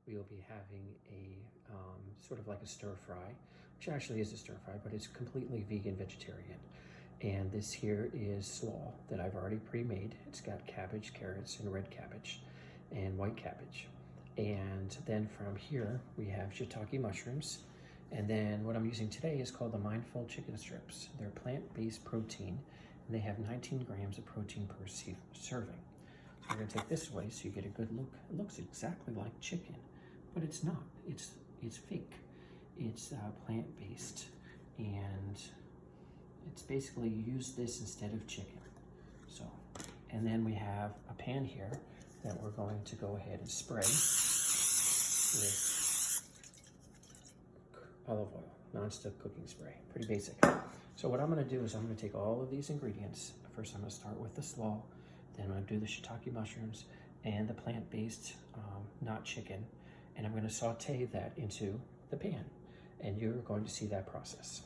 we will be having a sort of like a stir fry, which actually is a stir fry, but it's completely vegan vegetarian. And this here is slaw that I've already pre-made. It's got cabbage, carrots, and red cabbage, and white cabbage. And then from here, we have shiitake mushrooms. And then what I'm using today is called the Mindful Chicken Strips. They're plant-based protein, and they have 19 grams of protein per serving. So we're gonna take this away so you get a good look. It looks exactly like chicken, but it's not. It's fake. It's plant-based, and it's basically you use this instead of chicken. So, and then we have a pan here that we're going to go ahead and spray with olive oil, non-stick cooking spray, pretty basic. So what I'm gonna do is I'm gonna take all of these ingredients. First I'm gonna start with the slaw, then I'm gonna do the shiitake mushrooms and the plant-based, not chicken, and I'm gonna saute that into the pan, and you're going to see that process.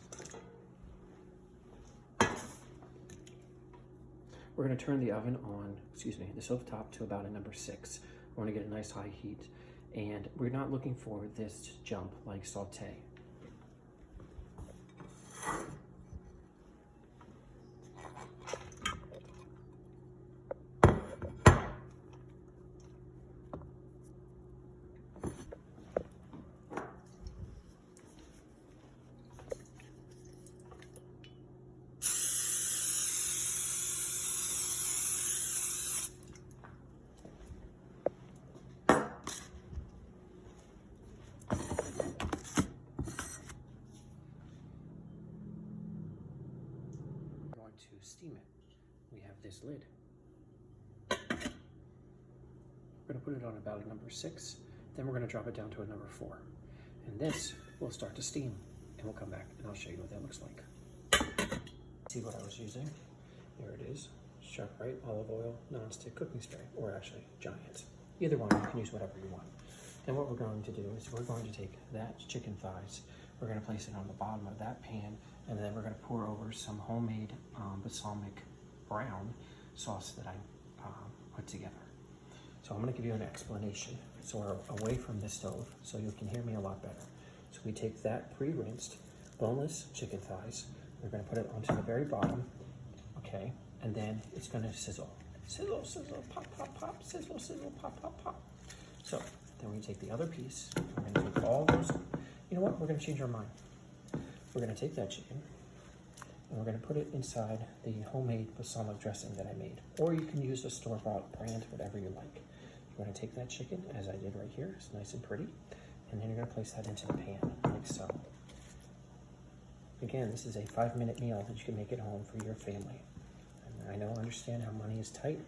We're gonna turn the oven on, the stove top to about a number 6. I wanna get a nice high heat, and we're not looking for this to jump like saute. To steam it, we have this lid. We're going to put it on about a number 6, then we're going to drop it down to a number 4, and this will start to steam, and we'll come back and I'll show you what that looks like. See what I was using? There it is. SharkBite olive oil non-stick cooking spray, or actually Giant. Either one, you can use whatever you want. Then what we're going to do is we're going to take that chicken thighs, we're going to place it on the bottom of that pan, and then we're going to pour over some homemade balsamic brown sauce that I put together. So I'm going to give you an explanation. So we're away from the stove, so you can hear me a lot better. So we take that pre-rinsed, boneless chicken thighs, we're going to put it onto the very bottom, okay, and then it's going to sizzle. Sizzle, sizzle, pop, pop, pop, sizzle, sizzle, pop, pop, pop. So then we take the other piece, we're going to take all those, you know what, we're going to change our mind. We're going to take that chicken, and we're going to put it inside the homemade balsamic dressing that I made. Or you can use a store-bought brand, whatever you like. You're going to take that chicken, as I did right here, it's nice and pretty, and then you're going to place that into the pan, like so. Again, this is a 5-minute meal that you can make at home for your family. And I know, understand how money is tight,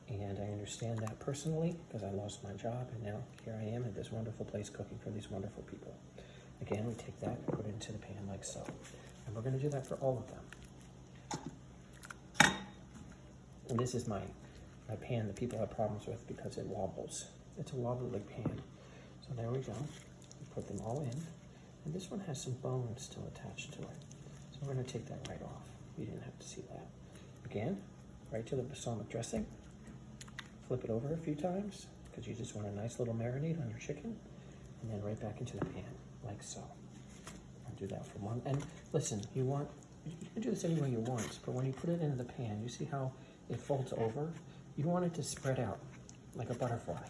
and I understand that personally, because I lost my job, and now here I am at this wonderful place cooking for these wonderful people. Again, we take that and put it into the pan like so. And we're going to do that for all of them. And this is my pan that people have problems with because it wobbles. It's a wobbly pan. So there we go. We put them all in. And this one has some bone still attached to it. So we're going to take that right off. You didn't have to see that. Again, right to the balsamic dressing. Flip it over a few times because you just want a nice little marinade on your chicken. And then right back into the pan, like so. I'll do that for one. And listen, you can do this any way you want, but when you put it into the pan, you see how it folds over? You want it to spread out like a butterfly,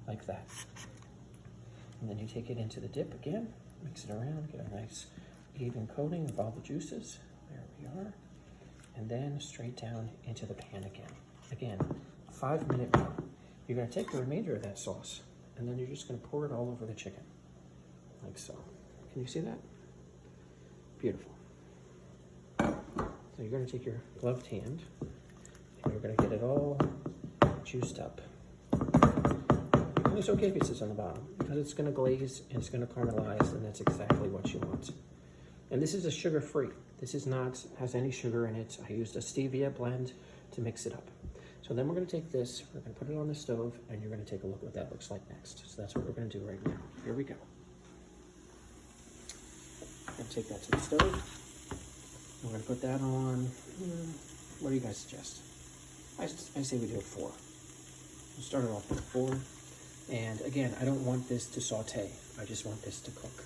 like that. And then you take it into the dip again, mix it around, get a nice even coating of all the juices. There we are. And then straight down into the pan again. Again, 5-minute meal. You're gonna take the remainder of that sauce, and then you're just gonna pour it all over the chicken, like so. Can you see that? Beautiful. So you're gonna take your gloved hand, and you're gonna get it all juiced up. And it's okay if it sits on the bottom, because it's gonna glaze and it's gonna caramelize, and that's exactly what you want. And this is a sugar-free. This is not, has any sugar in it. I used a stevia blend to mix it up. So then we're gonna take this, we're gonna put it on the stove, and you're gonna take a look what that looks like next. So that's what we're gonna do right now. Here we go. I'm gonna take that to the stove. We're gonna put that on, what do you guys suggest? I say we do a 4. We'll start it off with 4. And again, I don't want this to saute. I just want this to cook.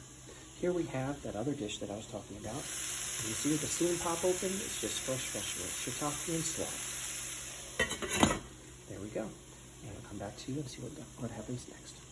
Here we have that other dish that I was talking about. And you see the steam pop open? It's just fresh shiitake and slaw. There we go. And I'll come back to you and see what happens next.